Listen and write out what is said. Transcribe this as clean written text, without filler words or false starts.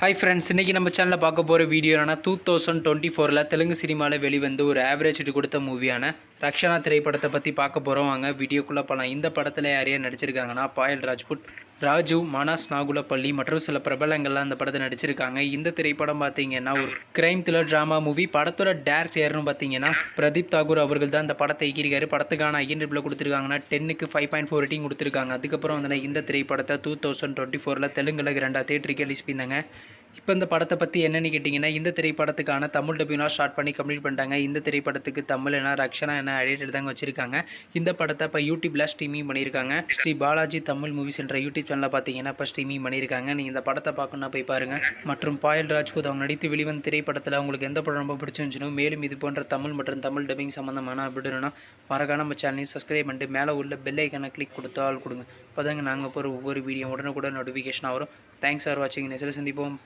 Hi friends, இன்றைக்கி நம்ம சேனலில் பார்க்க போகிற வீடியோ என்னன்னா 2024 தெலுங்கு சினிமாவில் வெளிவந்து ஒரு ஆவரேஜ் ஹிட் கொடுத்த மூவியான ரக்ஷனா திரைப்படத்தை பற்றி பார்க்க போகிறோம். வாங்க வீடியோக்குள்ளே போகலாம். இந்த படத்தில் யார் யார் நடிச்சிருக்காங்கன்னா பாயல் ராஜ்புட், ராஜு, மனாஸ் நாகுலப்பள்ளி மற்றும் சில பிரபலங்கள்லாம் இந்த படத்தை நடிச்சிருக்காங்க. இந்த திரைப்படம் பார்த்தீங்கன்னா ஒரு கிரைம் த்ரில்லர் ட்ராமா மூவி. படத்தோட டேரக்டர் யாருன்னு பார்த்தீங்கன்னா பிரதீப் தாகூர் அவர்கள் தான் இந்த படத்தை இயக்கியிருக்காரு. படத்துக்கான ஐஎன்டிபியில் கொடுத்துருக்காங்கன்னா 10க்கு 5.4 ரேட்டிங் கொடுத்துருக்காங்க. அதுக்கப்புறம் வந்து இந்த திரைப்படத்தை 2024 தெலுங்குல கிராண்டாக தேட்டருக்கு ரிலீஸ் பண்ணியிருந்தாங்க. இப்போ இந்த படத்தை பற்றி என்னென்னு கேட்டிங்கன்னா, இந்த திரைப்படத்துக்கான தமிழ் டப்பிங்லாம் ஸ்டார்ட் பண்ணி கம்ப்ளீட் பண்ணிட்டாங்க. இந்த திரைப்படத்துக்கு தமிழ் என்ன ரக்ஷனா என்ன ஐடியா தாங்க வச்சுருக்காங்க. இந்த படத்தை இப்போ யூடியூப்பில் ஸ்ட்ரீமிங் பண்ணியிருக்காங்க. ஸ்ரீ பாலாஜி தமிழ் மூவிஸ் என்ற யூடியூப் சேனலில் பார்த்தீங்கன்னா இப்போ ஸ்ட்ரீமிங் பண்ணியிருக்காங்க. நீங்கள் இந்த படத்தை பார்க்கணுன்னா போய் பாருங்கள். மற்றும் பாயல் ராஜ்புத் அவங்க நடித்து வெளிவந்த திரைப்படத்தில் உங்களுக்கு எந்த படம் ரொம்ப பிடிச்சிருந்துச்சுனோ, மேலும் இது போன்ற தமிழ் மற்றும் தமிழ் டப்பிங் சம்மந்தமான அப்படின்னா மறக்காம நம்ம சேனலையும் சப்ஸ்கிரைப் பண்ணிட்டு மேலே உள்ள பெல் ஐக்கனை கிளிக் கொடுத்தால் கொடுங்க. இப்போ தாங்க நாங்கள் போகிற ஒவ்வொரு வீடியோ உடனுக்குடன் நோட்டிஃபிகேஷனாக வரும். தேங்க்ஸ் ஃபார் வாட்சிங். நெக்ஸ்ட் சந்திப்போம்.